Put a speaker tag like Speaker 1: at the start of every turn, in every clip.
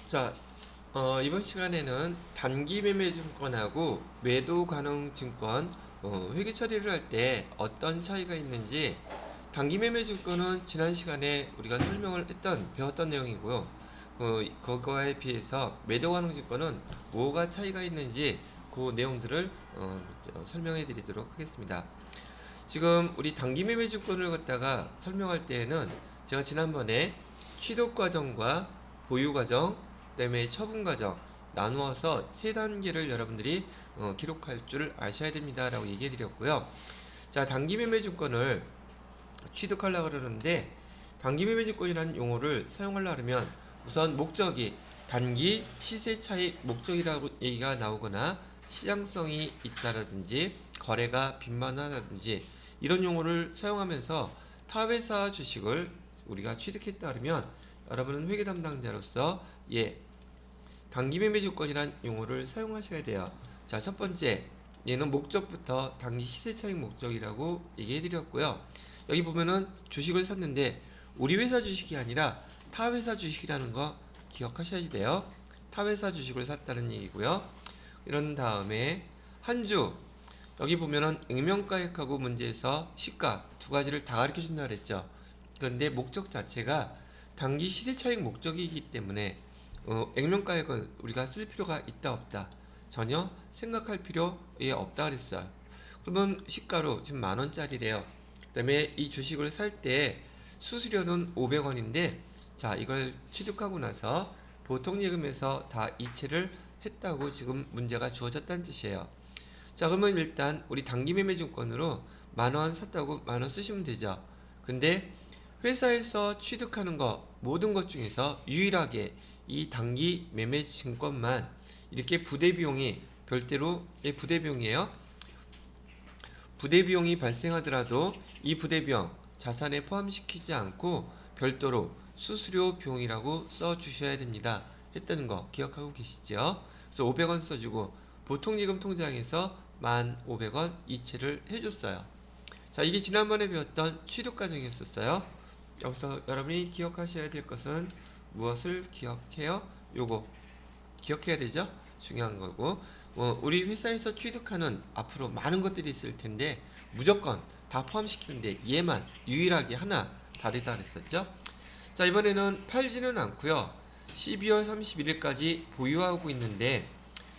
Speaker 1: 자, 이번 시간에는 단기 매매 증권하고 매도 가능 증권 회계 처리를 할 때 어떤 차이가 있는지, 단기 매매 증권은 지난 시간에 우리가 설명을 배웠던 내용이고요. 그거에 비해서 매도 가능 증권은 뭐가 차이가 있는지 그 내용들을 설명해 드리도록 하겠습니다. 지금 우리 단기 매매 증권을 갖다가 설명할 때에는 제가 지난번에 취득 과정과 보유 과정, 그다음에 처분 과정 나누어서 세 단계를 여러분들이 기록할 줄 아셔야 됩니다라고 얘기해 드렸고요. 자, 단기 매매 증권을 취득하려고 그러는데, 단기 매매 증권이라는 용어를 사용하려고 하면 우선 목적이 단기 시세 차익 목적이라고 얘기가 나오거나 시장성이 있다라든지 거래가 빈번하다든지 이런 용어를 사용하면서 타 회사 주식을 우리가 취득했다 그러면 여러분은 회계 담당자로서 단기 매매 조건이란 용어를 사용하셔야 돼요. 자, 첫 번째, 얘는 목적부터 단기 시세 차익 목적이라고 얘기해 드렸고요. 여기 보면은 주식을 샀는데 우리 회사 주식이 아니라 타 회사 주식이라는 거 기억하셔야 돼요. 타 회사 주식을 샀다는 얘기고요. 이런 다음에 한 주, 여기 보면은 액면가액하고 문제에서 시가 두 가지를 다 가르쳐 준다 그랬죠. 그런데 목적 자체가 단기 시세 차익 목적이기 때문에 액면가액은 우리가 쓸 필요가 있다 없다 전혀 생각할 필요에 없다 그랬어요. 그러면 시가로 지금 10,000원짜리래요. 그 다음에 이 주식을 살 때 수수료는 500원인데, 자, 이걸 취득하고 나서 보통 예금에서 다 이체를 했다고 지금 문제가 주어졌다는 뜻이에요. 자, 그러면 일단 우리 단기 매매 증권으로 10,000원 샀다고 10,000원 쓰시면 되죠. 근데 회사에서 취득하는 거 모든 것 중에서 유일하게 이 단기 매매 증권만 이렇게 부대 비용이 별도로 부대 비용이에요. 부대 비용이 발생하더라도 이 부대 비용 자산에 포함시키지 않고 별도로 수수료 비용이라고 써 주셔야 됩니다 했다는 거 기억하고 계시죠? 그래서 500원 써주고 보통 예금 통장에서 1,500원 이체를 해줬어요. 자, 이게 지난번에 배웠던 취득 과정이었었어요. 여기서 여러분이 기억하셔야 될 것은 무엇을 기억해요? 요거 기억해야 되죠? 중요한 거고, 우리 회사에서 취득하는 앞으로 많은 것들이 있을 텐데 무조건 다 포함시키는데 얘만 유일하게 하나 다르다 그랬었죠? 자, 이번에는 팔지는 않고요. 12월 31일까지 보유하고 있는데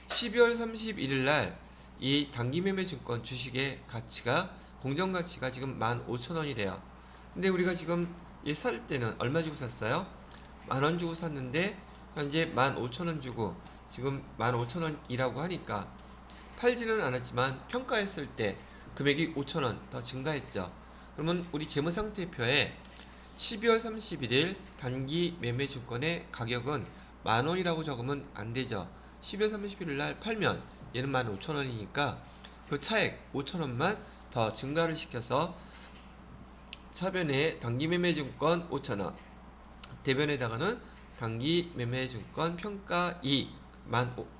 Speaker 1: 12월 31일 날 이 단기 매매 증권 주식의 가치가 공정 가치가 지금 15,000원이래요. 근데 우리가 지금 살 때는 얼마 주고 샀어요? 10,000원 주고 샀는데 현재 15,000원 주고 지금 15,000원이라고 하니까 팔지는 않았지만 평가했을 때 금액이 5,000원 더 증가했죠. 그러면 우리 재무상태표에 12월 31일 단기 매매 증권의 가격은 10,000원이라고 적으면 안 되죠. 12월 31일 날 팔면 얘는 15,000원이니까 그 차액 5,000원만 더 증가를 시켜서 차변에 단기 매매 증권 5,000원, 대변에다가는 단기 매매 증권 평가 2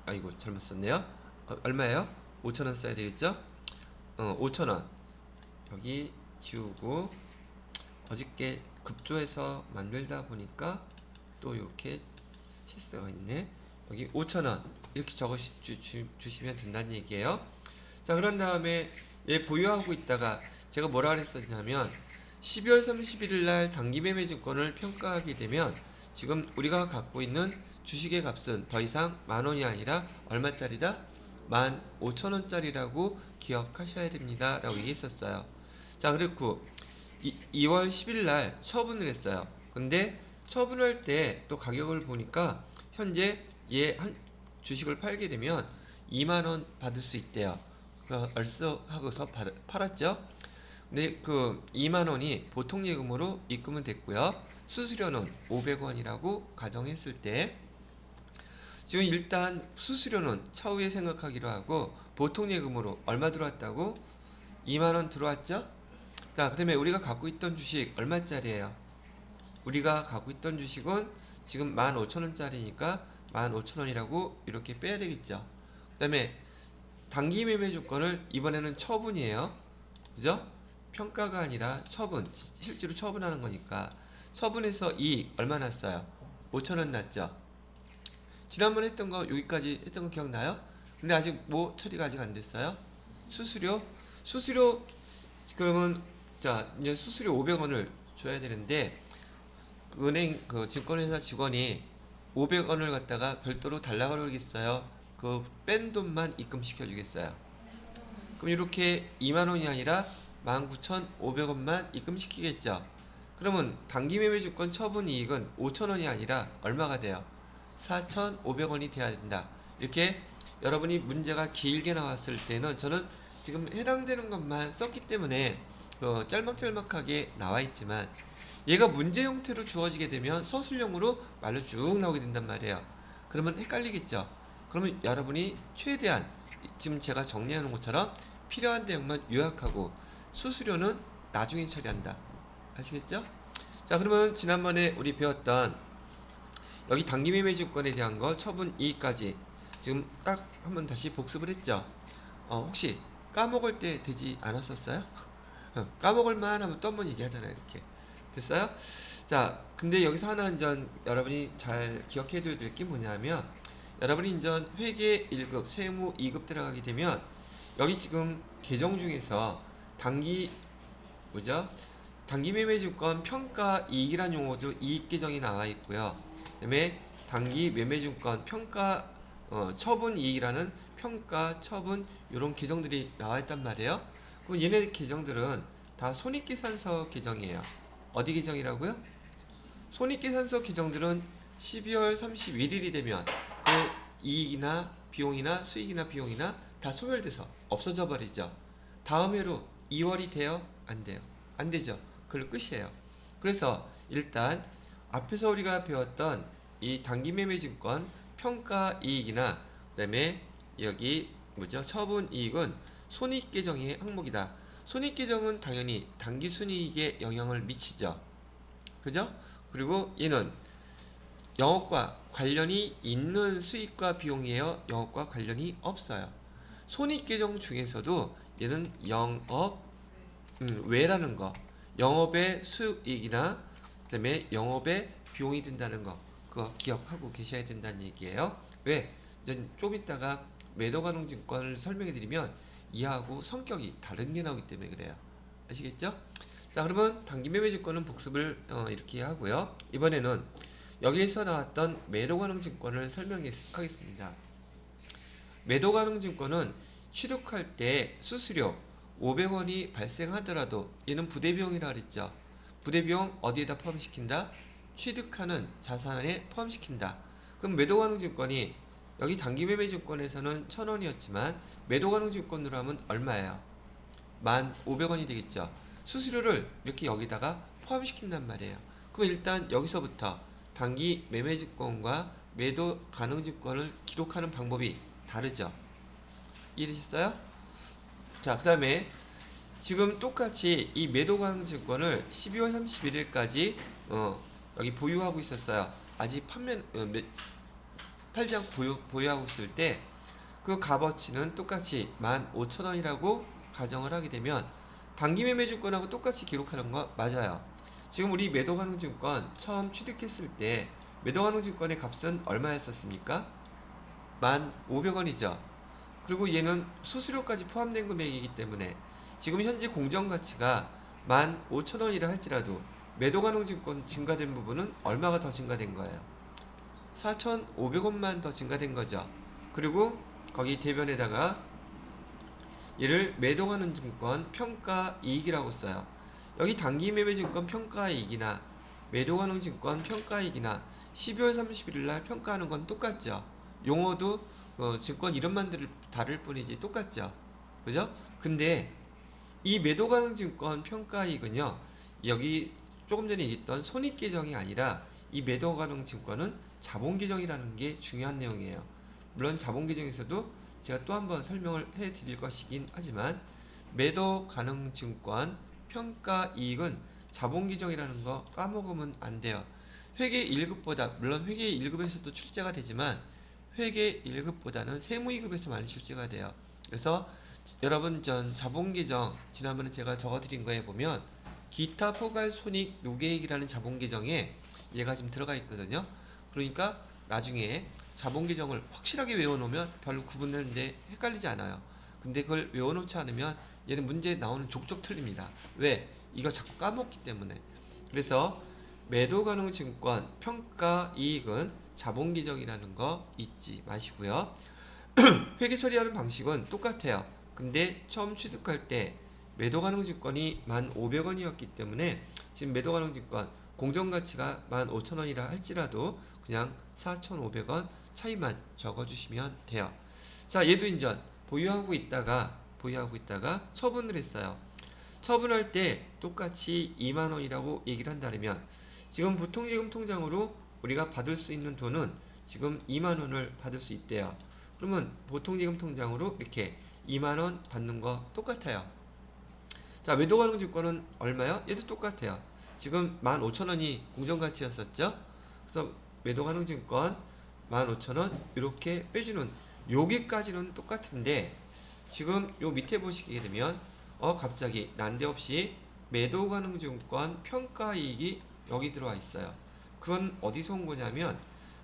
Speaker 1: 아이고 잘못 썼네요. 얼마예요? 5,000원 써야 되겠죠? 5,000원 여기 지우고, 어저께 급조해서 만들다 보니까 또 이렇게 실수가 있네. 여기 5,000원 이렇게 적어 주시면 된다는 얘기예요. 자, 그런 다음에 얘 보유하고 있다가 제가 뭐라 그랬었냐면 12월 31일 날 단기 매매 증권을 평가하게 되면 지금 우리가 갖고 있는 주식의 값은 더 이상 10,000원이 아니라 얼마짜리다? 15,000원짜리라고 기억하셔야 됩니다 라고 얘기했었어요. 자, 그리고 2월 10일 날 처분을 했어요. 근데 처분할 때 또 가격을 보니까 현재 얘 한 주식을 팔게 되면 20,000원 받을 수 있대요. 얼싸하고서 팔았죠. 근데 그 20,000원이 보통 예금으로 입금은 됐고요. 수수료는 500원이라고 가정했을 때 지금 일단 수수료는 차후에 생각하기로 하고 보통 예금으로 얼마 들어왔다고? 20,000원 들어왔죠? 자, 그 다음에 우리가 갖고 있던 주식 얼마짜리예요? 우리가 갖고 있던 주식은 지금 15,000원짜리니까 15,000원이라고 이렇게 빼야 되겠죠. 그 다음에 단기 매매 조건을 이번에는 처분이에요. 그죠? 평가가 아니라 처분, 실제로 처분하는 거니까 처분해서 이익 얼마 났어요? 5,000원 났죠. 지난번에 했던 거 여기까지 했던 거 기억나요? 근데 아직 뭐 처리가 아직 안 됐어요? 수수료 그러면 자 이제 수수료 500원을 줘야 되는데 그 은행 그 증권회사 직원이 500원을 갖다가 별도로 달라고 그러겠어요? 그 뺀 돈만 입금시켜 주겠어요? 그럼 이렇게 2만 원이 아니라 19,500원만 입금시키겠죠? 그러면 단기매매주권 처분 이익은 5,000원이 아니라 얼마가 돼요? 4,500원이 돼야 된다. 이렇게 여러분이 문제가 길게 나왔을 때는 저는 지금 해당되는 것만 썼기 때문에 짤막짤막하게 나와 있지만 얘가 문제 형태로 주어지게 되면 서술형으로 말로 쭉 나오게 된단 말이에요. 그러면 헷갈리겠죠? 그러면 여러분이 최대한 지금 제가 정리해 놓은 것처럼 필요한 내용만 요약하고 수수료는 나중에 처리한다. 아시겠죠? 자, 그러면 지난번에 우리 배웠던 여기 단기매매증권에 대한 거 처분 이익까지 지금 딱 한번 다시 복습을 했죠. 혹시 까먹을 때 되지 않았었어요? 까먹을 만하면 또 한번 얘기하잖아요. 이렇게 됐어요? 자, 근데 여기서 하나 이제 여러분이 잘 기억해 둬야 될 게 뭐냐면 여러분이 이제 회계 1급, 세무 2급 들어가게 되면 여기 지금 계정 중에서 단기매매증권 평가 이익이라는 용어도 이익 계정이 나와 있고요. 그다음에 단기매매증권 평가 처분 이익이라는 평가 처분 이런 계정들이 나와 있단 말이에요. 그럼 얘네 계정들은 다 손익계산서 계정이에요. 어디 계정이라고요? 손익계산서 계정들은 12월 31일이 되면 그 이익이나 비용이나 수익이나 비용이나 다 소멸돼서 없어져 버리죠. 다음 해로 2월이 돼요? 안 돼요? 안 되죠. 그걸 끝이에요. 그래서 일단 앞에서 우리가 배웠던 이 단기매매증권 평가이익이나 그다음에 여기 처분 이익은 손익계정의 항목이다. 손익계정은 당연히 당기순이익에 영향을 미치죠. 그죠? 그리고 얘는 영업과 관련이 있는 수익과 비용이에요. 영업과 관련이 없어요. 손익계정 중에서도 얘는 영업 외라는 거, 영업의 수익이나 그다음에 영업의 비용이 든다는 거, 그거 기억하고 계셔야 된다는 얘기예요. 왜? 이제 좀 이따가 매도가능증권을 설명해 드리면 이하고 성격이 다른 게 나오기 때문에 그래요. 아시겠죠? 자, 그러면 단기매매증권은 복습을 이렇게 하고요. 이번에는 여기에서 나왔던 매도가능증권을 설명하겠습니다. 매도가능증권은 취득할 때 수수료 500원이 발생하더라도 얘는 부대비용이라 그랬죠. 부대비용 어디에다 포함시킨다? 취득하는 자산에 포함시킨다. 그럼 매도가능증권이 여기 단기매매증권에서는 1,000원이었지만 매도가능증권으로 하면 얼마예요? 1,500원이 되겠죠. 수수료를 이렇게 여기다가 포함시킨단 말이에요. 그럼 일단 여기서부터 단기매매증권과 매도가능증권을 기록하는 방법이 다르죠. 이해되셨어요? 자, 그 다음에 지금 똑같이 이 매도가능증권을 12월 31일까지 여기 보유하고 있었어요. 아직 팔지 않고 보유하고 있을 때 그 값어치는 똑같이 15,000원이라고 가정을 하게 되면 단기매매증권하고 똑같이 기록하는 거 맞아요. 지금 우리 매도가능증권 처음 취득했을 때 매도가능증권의 값은 얼마였었습니까? 1,500원이죠. 그리고 얘는 수수료까지 포함된 금액이기 때문에 지금 현재 공정가치가 15,000원이라 할지라도 매도가능증권 증가된 부분은 얼마가 더 증가된 거예요? 4,500원만 더 증가된 거죠. 그리고 거기 대변에다가 얘를 매도가능증권 평가이익이라고 써요. 여기 단기매매증권 평가이익이나 매도가능증권 평가이익이나 12월 31일 날 평가하는 건 똑같죠. 용어도 증권 이름만 다를 뿐이지 똑같죠. 그죠? 근데 이 매도가능증권 평가이익은요, 여기 조금 전에 얘기했던 손익계정이 아니라 이 매도가능증권은 자본계정이라는 게 중요한 내용이에요. 물론 자본계정에서도 제가 또 한번 설명을 해 드릴 것이긴 하지만 매도가능증권 평가이익은 자본계정이라는 거 까먹으면 안 돼요. 회계 1급보다 물론 회계 1급에서도 출제가 되지만 회계 1급보다는 세무 2급에서 많이 출제가 돼요. 그래서 여러분 전 자본계정 지난번에 제가 적어드린 거에 보면 기타 포괄 손익 누계액이라는 자본계정에 얘가 지금 들어가 있거든요. 그러니까 나중에 자본 계정을 확실하게 외워놓으면 별로 구분되는데 헷갈리지 않아요. 근데 그걸 외워놓지 않으면 얘는 문제 나오는 족족 틀립니다. 왜? 이거 자꾸 까먹기 때문에. 그래서 매도 가능 증권 평가 이익은 자본 계정이라는 거 잊지 마시고요. 회계 처리하는 방식은 똑같아요. 근데 처음 취득할 때 매도 가능 증권이 1,500원이었기 때문에 지금 매도 가능 증권 공정가치가 15,000원이라 할지라도 그냥 4,500원 차이만 적어주시면 돼요. 자, 얘도 인전 보유하고 있다가 처분을 했어요. 처분할 때 똑같이 2만원이라고 얘기를 한다면 지금 보통예금 통장으로 우리가 받을 수 있는 돈은 지금 2만원을 받을 수 있대요. 그러면 보통예금 통장으로 이렇게 2만원 받는 거 똑같아요. 자, 매도 가능 증권은 얼마요? 얘도 똑같아요. 지금 15,000원이 공정가치였었죠? 그래서 매도 가능 증권 15,000원 이렇게 빼주는 여기까지는 똑같은데 지금 요 밑에 보시게 되면 갑자기 난데없이 매도 가능 증권 평가 이익이 여기 들어와 있어요. 그건 어디서 온 거냐면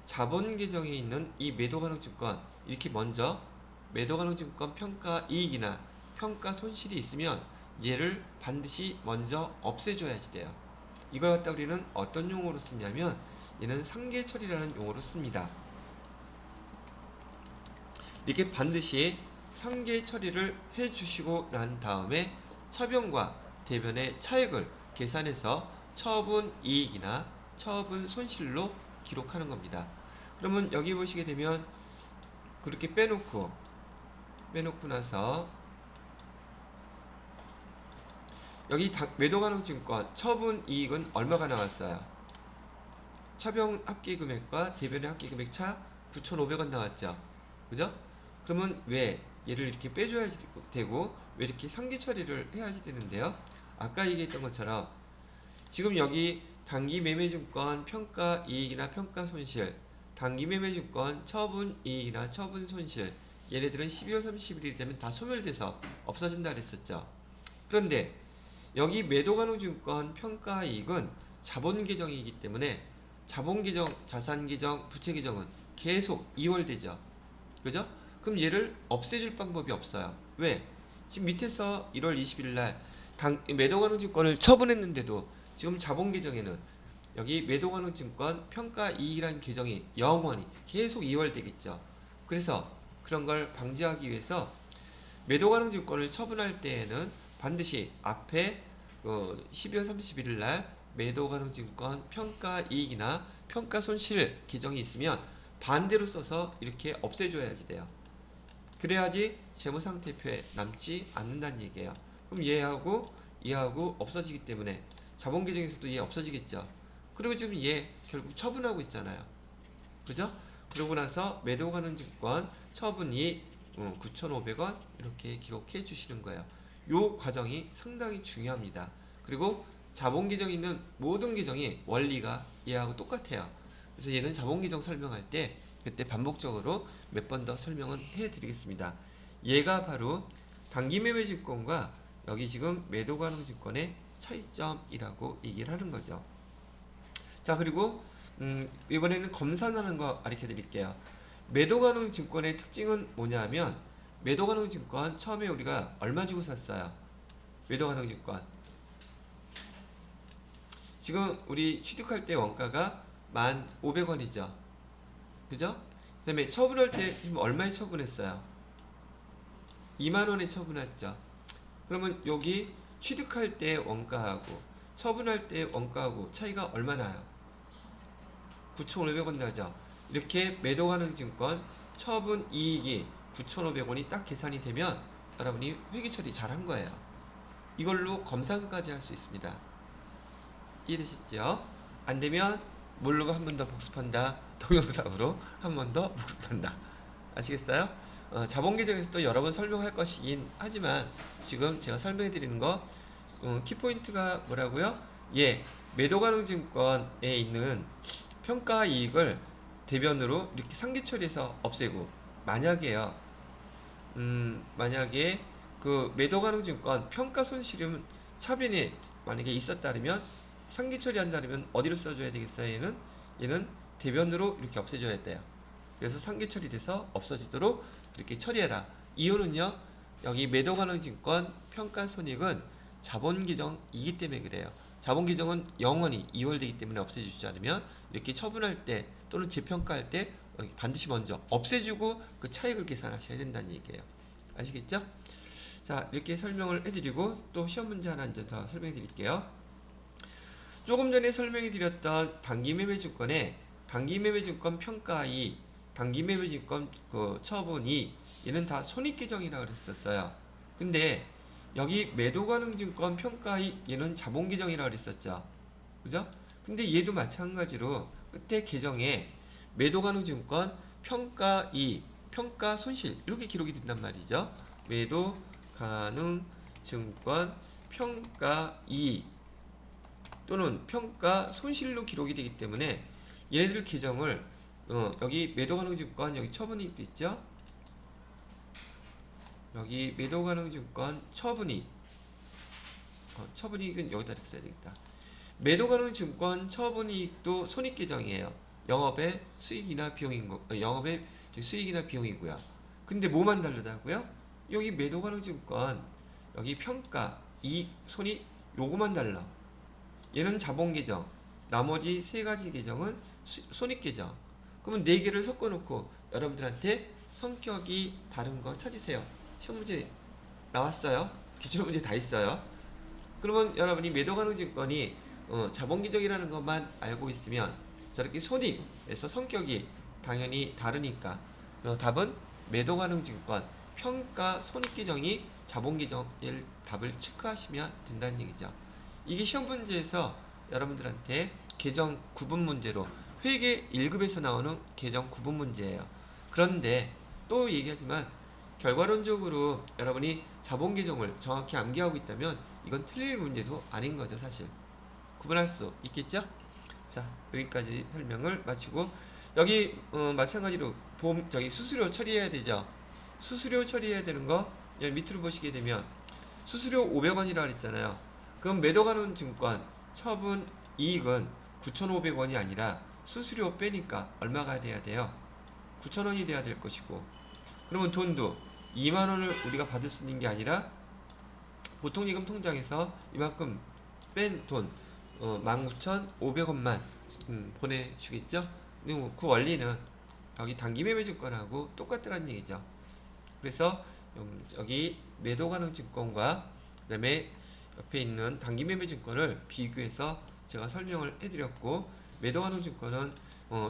Speaker 1: 자본 계정에 있는 이 매도 가능 증권 이렇게 먼저 매도 가능 증권 평가 이익이나 평가 손실이 있으면 얘를 반드시 먼저 없애줘야지 돼요. 이걸 갖다 우리는 어떤 용어로 쓰냐면 얘는 상계 처리라는 용어로 씁니다. 이렇게 반드시 상계 처리를 해주시고 난 다음에 차변과 대변의 차액을 계산해서 처분 이익이나 처분 손실로 기록하는 겁니다. 그러면 여기 보시게 되면 그렇게 빼놓고 나서 여기 매도 가능 증권 처분 이익은 얼마가 나왔어요? 차변 합계 금액과 대변의 합계 금액 차 9,500원 나왔죠. 그죠? 그러면 왜 얘를 이렇게 빼줘야지 되고 왜 이렇게 상기 처리를 해야지 되는데요? 아까 얘기했던 것처럼 지금 여기 단기 매매증권 평가 이익이나 평가 손실, 단기 매매증권 처분 이익이나 처분 손실, 얘네들은 12월 30일이 되면 다 소멸돼서 없어진다 그랬었죠. 그런데 여기 매도 가능 증권 평가 이익은 자본 계정이기 때문에 자본 계정, 자산 계정, 부채 계정은 계속 이월되죠. 그죠? 그럼 얘를 없애줄 방법이 없어요. 왜? 지금 밑에서 1월 20일 날 매도 가능 증권을 처분했는데도 지금 자본 계정에는 여기 매도 가능 증권 평가 이익이라는 계정이 영원히 계속 이월되겠죠. 그래서 그런 걸 방지하기 위해서 매도 가능 증권을 처분할 때에는 반드시 앞에 12월 31일 날 매도 가능 증권 평가 이익이나 평가 손실 계정이 있으면 반대로 써서 이렇게 없애줘야지 돼요. 그래야지 재무상태표에 남지 않는다는 얘기예요. 그럼 얘하고 없어지기 때문에 자본 계정에서도 얘 없어지겠죠. 그리고 지금 얘 결국 처분하고 있잖아요. 그죠? 그러고 나서 매도 가능 증권 처분이 9,500원 이렇게 기록해 주시는 거예요. 요 과정이 상당히 중요합니다. 그리고 자본 계정에 있는 모든 계정이 원리가 얘하고 똑같아요. 그래서 얘는 자본 계정 설명할 때 그때 반복적으로 몇 번 더 설명은 해드리겠습니다. 얘가 바로 단기 매매 증권과 여기 지금 매도 가능 증권의 차이점이라고 얘기를 하는 거죠. 자, 그리고 이번에는 검산하는 거 가르쳐 드릴게요. 매도 가능 증권의 특징은 뭐냐면 매도 가능 증권 처음에 우리가 얼마 주고 샀어요? 매도 가능 증권 지금 우리 취득할 때 원가가 1,500원이죠. 그죠? 그 다음에 처분할 때 지금 얼마에 처분했어요? 2만원에 처분했죠. 그러면 여기 취득할 때 원가하고 처분할 때 원가하고 차이가 얼마 나요? 9,500원 나죠. 이렇게 매도 가능 증권 처분 이익이 9,500원이 딱 계산이 되면 여러분이 회계 처리 잘한 거예요. 이걸로 검산까지 할 수 있습니다. 이해되시죠? 안 되면 모르고 한 번 더 복습한다. 동영상으로 한 번 더 복습한다. 아시겠어요? 자본 계정에서 또 여러 번 설명할 것이긴 하지만 지금 제가 설명해 드리는 거 키포인트가 뭐라고요? 예, 매도 가능 증권에 있는 평가 이익을 대변으로 이렇게 상기 처리해서 없애고 만약에 그 매도 가능 증권 평가 손실은 차변에 만약에 있었다면 상기 처리한다면 어디로 써줘야 되겠어요? 얘는 대변으로 이렇게 없애줘야 돼요. 그래서 상계 처리돼서 없어지도록 이렇게 처리해라. 이유는요, 여기 매도가능증권 평가손익은 자본규정이기 때문에 그래요. 자본규정은 영원히 이월되기 때문에 없애주지 않으면 이렇게 처분할 때 또는 재평가할 때 반드시 먼저 없애주고 그 차익을 계산하셔야 된다는 얘기예요. 아시겠죠? 자, 이렇게 설명을 해드리고 또 시험 문제 하나 이제 더 설명해 드릴게요. 조금 전에 설명해 드렸던 단기매매증권의 단기매매증권 평가이, 단기매매증권 그 처분이 얘는 다 손익계정이라고 그랬었어요. 근데 여기 매도가능증권 평가이 얘는 자본계정이라고 그랬었죠. 그죠? 근데 얘도 마찬가지로 끝에 계정에 매도가능증권 평가이, 평가손실 이렇게 기록이 된단 말이죠. 매도가능증권 평가이 또는 평가손실로 기록이 되기 때문에 얘네들 계정을 여기 매도가능증권 여기 처분이익도 있죠. 여기 매도가능증권 처분이익 처분이익은 여기다 이렇게 써야 되겠다. 매도가능증권 처분이익도 손익계정이에요. 영업의 수익이나 비용인 거, 영업의 수익이나 비용이고요. 근데 뭐만 다르다고요? 여기 매도가능증권 여기 평가 이익 손익 요거만 달라. 얘는 자본계정, 나머지 세 가지 계정은 손익계정. 그러면 네 개를 섞어놓고 여러분들한테 성격이 다른 거 찾으세요. 시험 문제 나왔어요. 기출문제 다 있어요. 그러면 여러분이 매도가능증권이 자본계정이라는 것만 알고 있으면 저렇게 손익에서 성격이 당연히 다르니까 답은 매도가능증권 평가 손익계정이 자본계정의 답을 체크하시면 된다는 얘기죠. 이게 시험 문제에서 여러분들한테 계정 구분 문제로 회계 1급에서 나오는 계정 구분 문제예요. 그런데 또 얘기하지만 결과론적으로 여러분이 자본계정을 정확히 암기하고 있다면 이건 틀릴 문제도 아닌 거죠. 사실 구분할 수 있겠죠? 자, 여기까지 설명을 마치고 여기 마찬가지로 저기 수수료 처리해야 되죠. 수수료 처리해야 되는 거 여기 밑으로 보시게 되면 수수료 500원이라 그랬잖아요. 그럼 매도가능증권 처분 이익은 9,500원이 아니라 수수료 빼니까 얼마가 돼야 돼요? 9,000원이 돼야 될 것이고, 그러면 돈도 2만원을 우리가 받을 수 있는 게 아니라 보통예금 통장에서 이만큼 뺀 돈 19,500원만 보내주겠죠? 그 원리는 여기 단기매매증권하고 똑같더란 얘기죠. 그래서 여기 매도가능증권과 그 다음에 옆에 있는 단기매매증권을 비교해서 제가 설명을 해드렸고, 매도가능증권은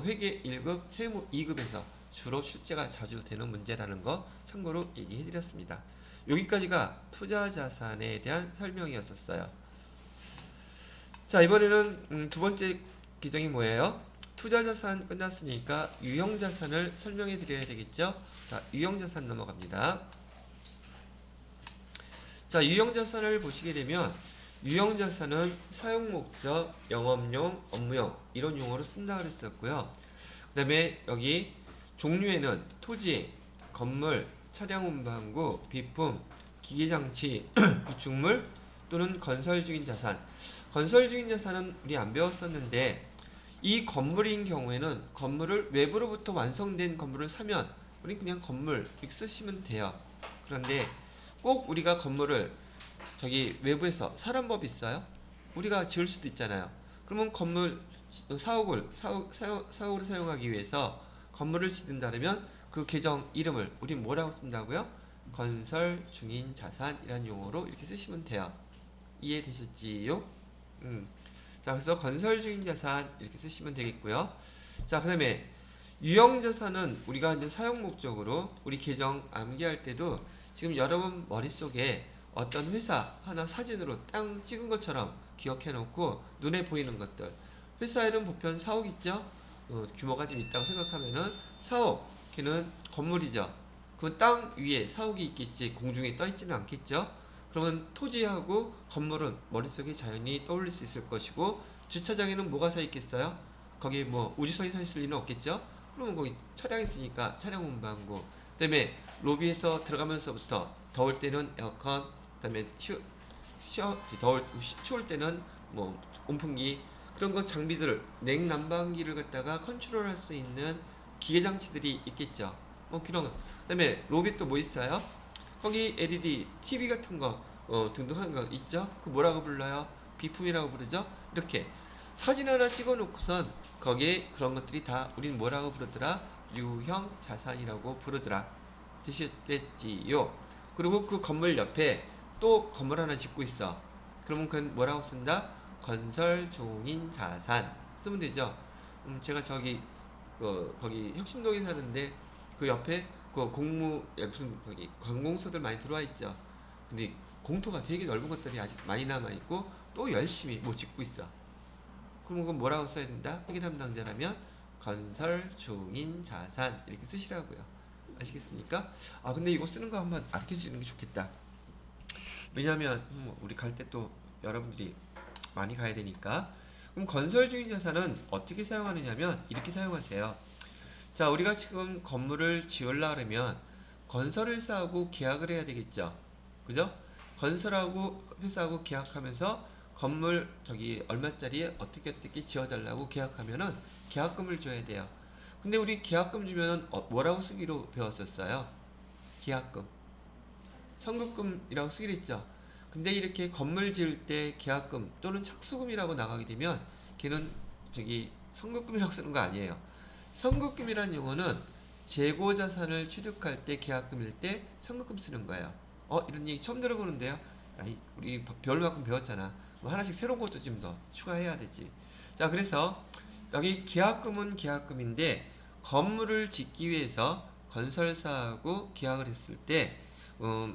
Speaker 1: 회계 1급, 세무 2급에서 주로 출제가 자주 되는 문제라는 거 참고로 얘기해드렸습니다. 여기까지가 투자자산에 대한 설명이었었어요. 자, 이번에는 두 번째 계정이 뭐예요? 투자자산 끝났으니까 유형자산을 설명해 드려야 되겠죠? 자, 유형자산 넘어갑니다. 자, 유형자산을 보시게 되면 유형자산은 사용목적, 영업용, 업무용 이런 용어로 쓴다 그랬었고요. 그 다음에 여기 종류에는 토지, 건물, 차량 운반구, 비품, 기계장치, 구축물 또는 건설 중인 자산. 건설 중인 자산은 우리 안 배웠었는데 이 건물인 경우에는 건물을 외부로부터 완성된 건물을 사면 우리 그냥 건물 이렇게 쓰시면 돼요. 그런데 꼭 우리가 건물을 저기 외부에서 사는 법이 있어요. 우리가 지을 수도 있잖아요. 그러면 건물 사옥을 사용하기 위해서 건물을 짓는다면 그 계정 이름을 우리 뭐라고 쓴다고요? 건설 중인 자산이라는 용어로 이렇게 쓰시면 돼요. 이해되셨지요? 자, 그래서 건설 중인 자산 이렇게 쓰시면 되겠고요. 자, 그 다음에 유형자산은 우리가 이제 사용 목적으로 우리 계정 암기할 때도 지금 여러분 머릿속에 어떤 회사 하나 사진으로 땅 찍은 것처럼 기억해 놓고 눈에 보이는 것들, 회사 이름 보편 사옥 있죠? 규모가 좀 있다고 생각하면은 사옥, 걔는 건물이죠. 그 땅 위에 사옥이 있겠지 공중에 떠 있지는 않겠죠? 그러면 토지하고 건물은 머릿속에 자연히 떠올릴 수 있을 것이고, 주차장에는 뭐가 서 있겠어요? 거기에 뭐 우주선이 서 있을 리는 없겠죠? 그러면 거기 차량 있으니까 차량 운반구, 그 다음에 로비에서 들어가면서부터 더울 때는 에어컨, 그 다음에 추울 때는 뭐 온풍기, 그 그런 거 장비들 냉난방기를 갖다가 컨트롤할 수 있는 기계 장치들이 있겠죠. 뭐 그런 거. 그다음에 로빗도 뭐 있어요? 거기 LED, TV 같은 거 등등 하는 거 있죠. 그 뭐라고 불러요? 비품이라고 부르죠. 이렇게 사진 하나 찍어 놓고선 거기에 그런 것들이 다 우린 뭐라고 부르더라? 유형 자산이라고 부르더라. 되셨겠지요? 그리고 그 건물 옆에 또 건물 하나 짓고 있어. 그러면 그건 뭐라고 쓴다? 건설 중인 자산 쓰면 되죠. 제가 저기 거기 혁신동에 사는데 그 옆에 그 무슨 거기 관공서들 많이 들어와 있죠. 근데 공터가 되게 넓은 것들이 아직 많이 남아 있고 또 열심히 뭐 짓고 있어. 그럼 그건 뭐라고 써야 된다? 회계 담당자라면 건설 중인 자산 이렇게 쓰시라고요. 아시겠습니까? 아 근데 이거 쓰는 거 한번 가르쳐 주는 게 좋겠다. 왜냐하면 우리 갈 때 또 여러분들이 많이 가야 되니까. 그럼 건설 중인 자산은 어떻게 사용하느냐면 이렇게 사용하세요. 자, 우리가 지금 건물을 지으려 그러면 건설회사하고 계약을 해야 되겠죠. 그죠? 건설하고 회사하고 계약하면서 건물 저기 얼마짜리에 어떻게 지어달라고 계약하면은 계약금을 줘야 돼요. 근데 우리 계약금 주면은 뭐라고 쓰기로 배웠었어요? 계약금. 선급금이라고 쓰기로 했죠. 근데 이렇게 건물 지을 때 계약금 또는 착수금이라고 나가게 되면 걔는 저기 선급금이라고 쓰는 거 아니에요. 선급금이라는 용어는 재고자산을 취득할 때 계약금일 때 선급금 쓰는 거예요. 이런 얘기 처음 들어보는데요. 아이, 우리 배울만큼 배웠잖아. 뭐 하나씩 새로운 것도 좀 더 추가해야 되지. 자, 그래서 여기 계약금은 계약금인데 건물을 짓기 위해서 건설사하고 계약을 했을 때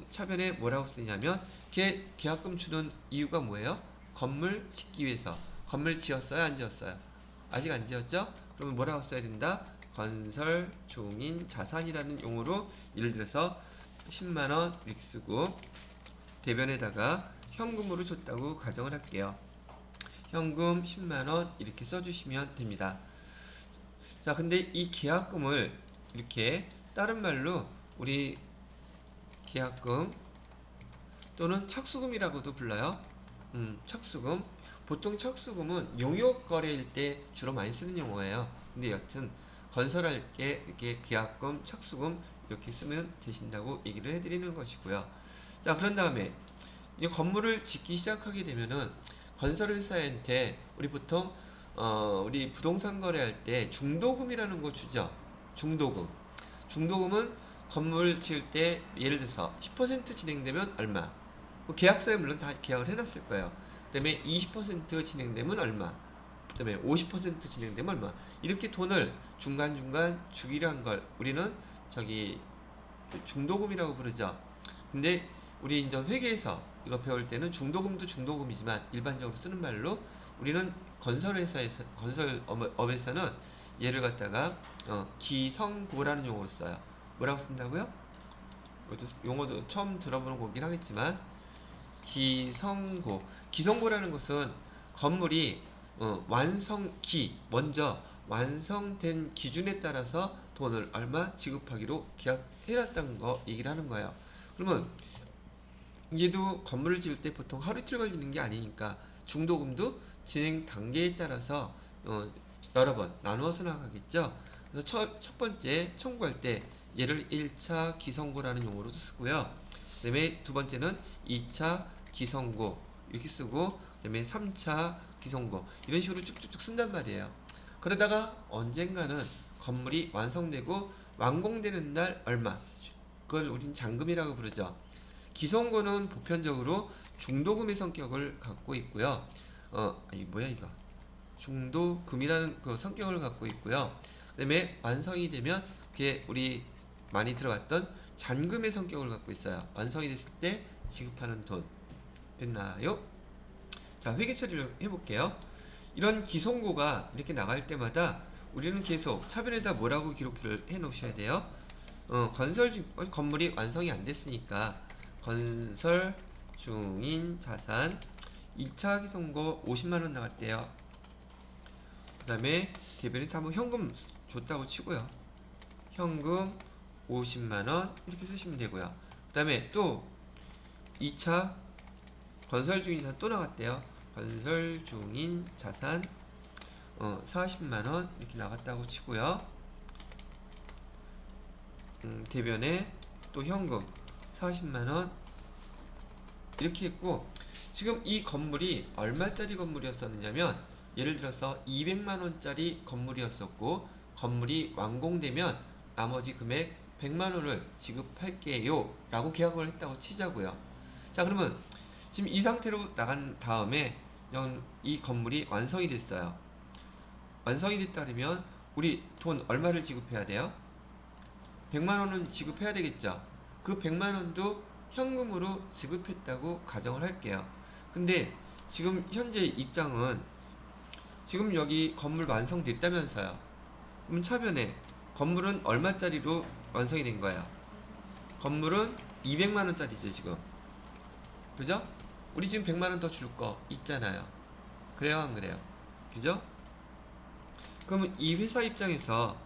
Speaker 1: 차변에 뭐라고 쓰냐면 계약금 주는 이유가 뭐예요? 건물 짓기 위해서. 건물 지었어요? 안 지었어요? 아직 안 지었죠? 그러면 뭐라고 써야 된다? 건설 중인 자산이라는 용어로 예를 들어서 10만원 이렇게 쓰고 대변에다가 현금으로 줬다고 가정을 할게요. 현금 10만원 이렇게 써주시면 됩니다. 자, 근데 이 계약금을 이렇게 다른 말로 우리 계약금 또는 착수금이라고도 불러요. 착수금. 보통 착수금은 용역 거래일 때 주로 많이 쓰는 용어예요. 근데 여튼 건설할 때 이렇게 계약금, 착수금 이렇게 쓰면 되신다고 얘기를 해드리는 것이고요. 자, 그런 다음에 이 건물을 짓기 시작하게 되면은 건설회사한테 우리 보통 우리 부동산 거래할 때 중도금이라는 거 주죠. 중도금. 중도금은 건물 지을 때 예를 들어서 10% 진행되면 얼마. 계약서에 물론 다 계약을 해놨을 거예요. 그 다음에 20% 진행되면 얼마. 그 다음에 50% 진행되면 얼마. 이렇게 돈을 중간중간 주기로 걸 우리는 저기 중도금이라고 부르죠. 근데 우리 인전 회계에서 이거 배울 때는 중도금도 중도금이지만 일반적으로 쓰는 말로 우리는 건설회사에서 건설업에서는 얘를 갖다가 기성고라는 용어를 써요. 뭐라고 쓴다고요? 용어도 처음 들어보는 거긴 하겠지만 기성고라는 것은 건물이 먼저 완성된 기준에 따라서 돈을 얼마 지급하기로 계약해놨다는 거 얘기를 하는 거예요. 그러면 얘도 건물을 지을 때 보통 하루 이틀 걸리는 게 아니니까 중도금도 진행 단계에 따라서 여러 번 나누어서 나가겠죠. 그래서 첫 번째 청구할 때 얘를 1차 기성고라는 용어로도 쓰고요. 그 다음에 두 번째는 2차 기성고 이렇게 쓰고 그 다음에 3차 기성고 이런 식으로 쭉쭉쭉 쓴단 말이에요. 그러다가 언젠가는 건물이 완성되고 완공되는 날 얼마, 그걸 우린 잔금이라고 부르죠. 기성고는 보편적으로 중도금의 성격을 갖고 있고요. 이거 중도금이라는 그 성격을 갖고 있고요. 그다음에 완성이 되면 그게 우리 많이 들어봤던 잔금의 성격을 갖고 있어요. 완성이 됐을 때 지급하는 돈. 됐나요? 자, 회계 처리를 해볼게요. 이런 기성고가 이렇게 나갈 때마다 우리는 계속 차변에다 뭐라고 기록을 해 놓으셔야 돼요. 건물이 완성이 안 됐으니까 건설 중인 자산 1차 기성고 50만원 나갔대요. 그 다음에 대변인한테 한번 현금 줬다고 치고요. 현금 50만원 이렇게 쓰시면 되고요. 그 다음에 또 2차 건설 중인 자산 또 나갔대요. 건설 중인 자산 40만 원 이렇게 나갔다고 치고요. 대변에 또 현금 40만 원 이렇게 했고, 지금 이 건물이 얼마짜리 건물이었었느냐면 예를 들어서 200만 원짜리 건물이었었고, 건물이 완공되면 나머지 금액 100만 원을 지급할게요 라고 계약을 했다고 치자고요. 자, 그러면 지금 이 상태로 나간 다음에 이 건물이 완성이 됐어요. 완성이 됐다 그러면 우리 돈 얼마를 지급해야 돼요? 100만 원은 지급해야 되겠죠. 그 100만 원도 현금으로 지급했다고 가정을 할게요. 근데 지금 현재 입장은 지금 여기 건물 완성됐다면서요. 그럼 차변에 건물은 얼마짜리로 완성이 된 거예요? 건물은 200만 원짜리죠 지금. 그죠? 우리 지금 100만 원 더 줄 거 있잖아요. 그래요 안 그래요? 그죠? 그러면 이 회사 입장에서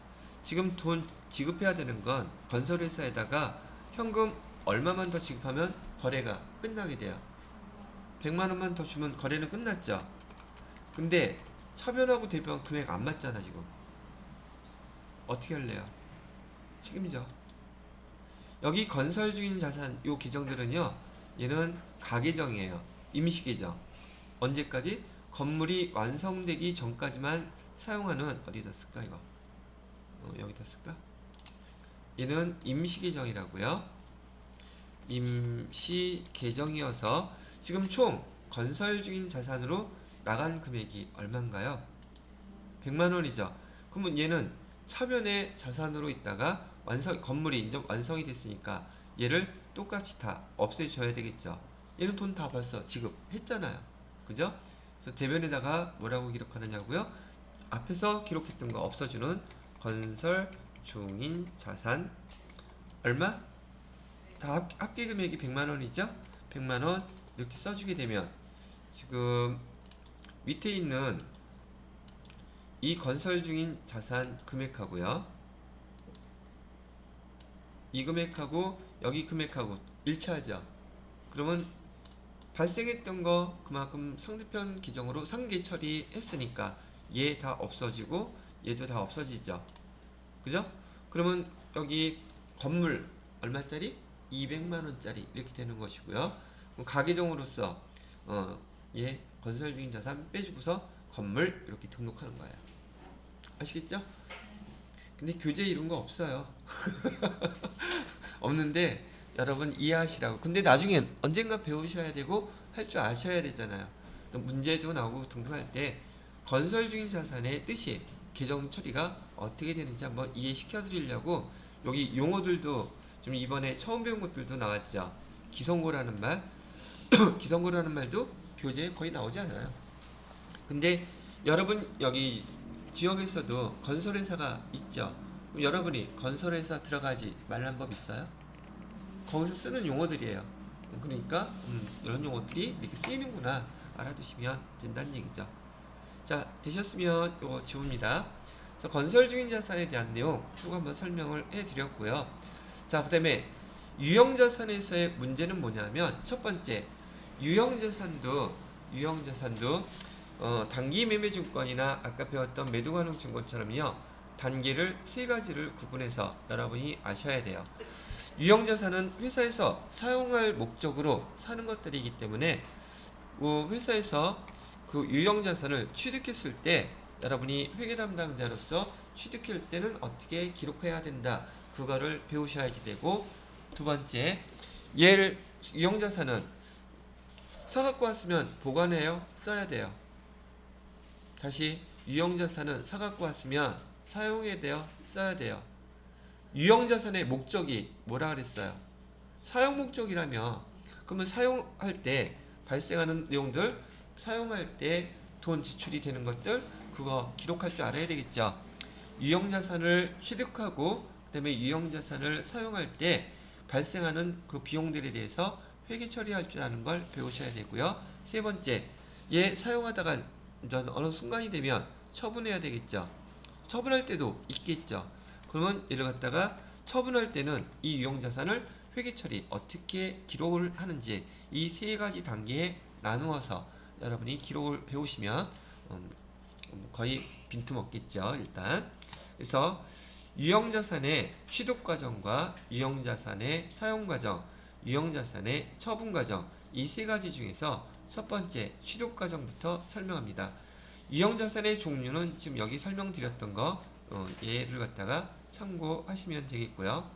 Speaker 1: 지금 돈 지급해야 되는 건 건설회사에다가 현금 얼마만 더 지급하면 거래가 끝나게 돼요. 100만 원만 더 주면 거래는 끝났죠. 근데 차변하고 대변 금액 안 맞잖아 지금. 어떻게 할래요? 책임져. 여기 건설 중인 자산 요 계정들은요, 얘는 가계정이에요. 임시계정. 언제까지? 건물이 완성되기 전까지만 사용하는, 어디다 쓸까 이거? 여기다 쓸까? 얘는 임시계정이라고요. 임시계정이어서 지금 총 건설 중인 자산으로 나간 금액이 얼마인가요? 100만 원이죠. 그러면 얘는 차변의 자산으로 있다가 건물이 이제 완성이 됐으니까 얘를 똑같이 다 없애줘야 되겠죠. 얘는 돈 다 벌써 지급했잖아요. 그죠? 그래서 대변에다가 뭐라고 기록하느냐고요? 앞에서 기록했던 거 없어주는 건설 중인 자산 얼마? 다 합계 금액이 100만 원이죠? 100만 원 이렇게 써주게 되면 지금 밑에 있는 이 건설 중인 자산 금액하고요, 이 금액하고 여기 금액하고 일치하죠. 그러면 발생했던 거 그만큼 상대편 계정으로 상계 처리했으니까 얘 다 없어지고 얘도 다 없어지죠. 그죠? 그러면 여기 건물 얼마짜리? 200만 원짜리 이렇게 되는 것이고요. 가계정으로서 얘 건설 중인 자산 빼주고서 건물 이렇게 등록하는 거예요. 아시겠죠? 근데 교재 이런 거 없어요. 없는데 여러분 이해하시라고. 근데 나중에 언젠가 배우셔야 되고 할 줄 아셔야 되잖아요. 또 문제도 나오고 등등 할 때 건설 중인 자산의 뜻이, 계정 처리가 어떻게 되는지 한번 이해시켜 드리려고 여기 용어들도 좀 이번에 처음 배운 것들도 나왔죠. 기성고라는 말. 기성고라는 말도 교재에 거의 나오지 않아요. 근데 여러분 여기 지역에서도 건설회사가 있죠. 여러분이 건설회사 들어가지 말란 법 있어요? 거기서 쓰는 용어들이에요. 그러니까 이런 용어들이 이렇게 쓰이는구나 알아두시면 된다는 얘기죠. 자, 되셨으면 이거 지웁니다. 그래서 건설 중인 자산에 대한 내용 쭉 한번 설명을 해드렸고요. 자, 그 다음에 유형자산에서의 문제는 뭐냐면, 첫 번째, 유형자산도 단기매매증권이나 아까 배웠던 매도가능증권처럼요, 단계를 세 가지를 구분해서 여러분이 아셔야 돼요. 유형자산은 회사에서 사용할 목적으로 사는 것들이기 때문에 회사에서 그 유형자산을 취득했을 때 여러분이 회계 담당자로서 취득할 때는 어떻게 기록해야 된다, 그거를 배우셔야지 되고, 두 번째, 얘를 유형자산은 사갖고 왔으면 보관해요? 써야 돼요? 다시, 유형자산은 사갖고 왔으면 사용해야 돼요? 써야 돼요? 유형자산의 목적이 뭐라 그랬어요? 사용 목적이라며, 그러면 사용할 때 발생하는 내용들, 사용할 때 돈 지출이 되는 것들, 그거 기록할 줄 알아야 되겠죠. 유형자산을 취득하고 그 다음에 유형자산을 사용할 때 발생하는 그 비용들에 대해서 회계 처리할 줄 아는 걸 배우셔야 되고요. 세 번째, 얘 사용하다가 어느 순간이 되면 처분해야 되겠죠. 처분할 때도 있겠죠. 그러면 얘를 갖다가 처분할 때는 이 유형자산을 회계 처리 어떻게 기록을 하는지 이 세 가지 단계에 나누어서 여러분이 기록을 배우시면 거의 빈틈없겠죠 일단. 그래서 유형자산의 취득과정과 유형자산의 사용과정, 유형자산의 처분과정, 이 세 가지 중에서 첫 번째 취득과정부터 설명합니다. 유형자산의 종류는 지금 여기 설명드렸던 거 얘를 갖다가 참고하시면 되겠고요.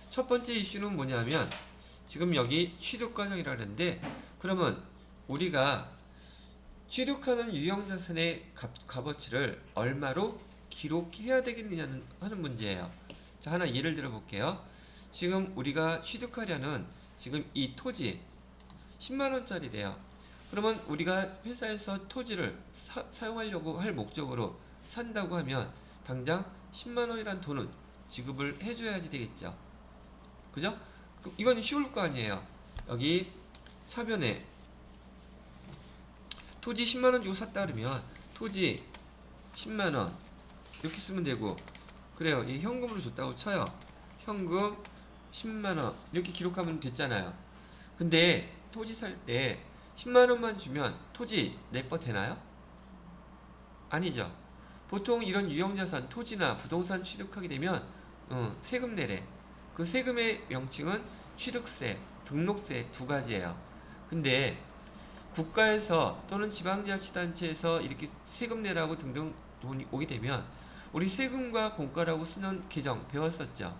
Speaker 1: 첫 번째 이슈는 뭐냐면 지금 여기 취득과정이라는데, 그러면 우리가 취득하는 유형자산의 값어치를 얼마로 기록해야 되겠느냐는 하는 문제예요. 자, 하나 예를 들어 볼게요. 지금 우리가 취득하려는 지금 이 토지 10만원짜리래요. 그러면 우리가 회사에서 토지를 사용하려고 할 목적으로 산다고 하면 당장 10만원이란 돈은 지급을 해줘야지 되겠죠. 그죠? 이건 쉬울 거 아니에요. 여기 사변에 토지 10만원 주고 샀다 그러면 토지 10만원 이렇게 쓰면 되고, 그래요. 이 현금으로 줬다고 쳐요. 현금 10만원 이렇게 기록하면 됐잖아요. 근데 토지 살 때 10만원만 주면 토지 내 거 되나요? 아니죠. 보통 이런 유형자산 토지나 부동산 취득하게 되면 세금 내래. 그 세금의 명칭은 취득세, 등록세 두 가지예요. 근데 국가에서 또는 지방자치단체에서 이렇게 세금 내라고 등등 돈이 오게 되면 우리 세금과 공과라고 쓰는 개정 배웠었죠.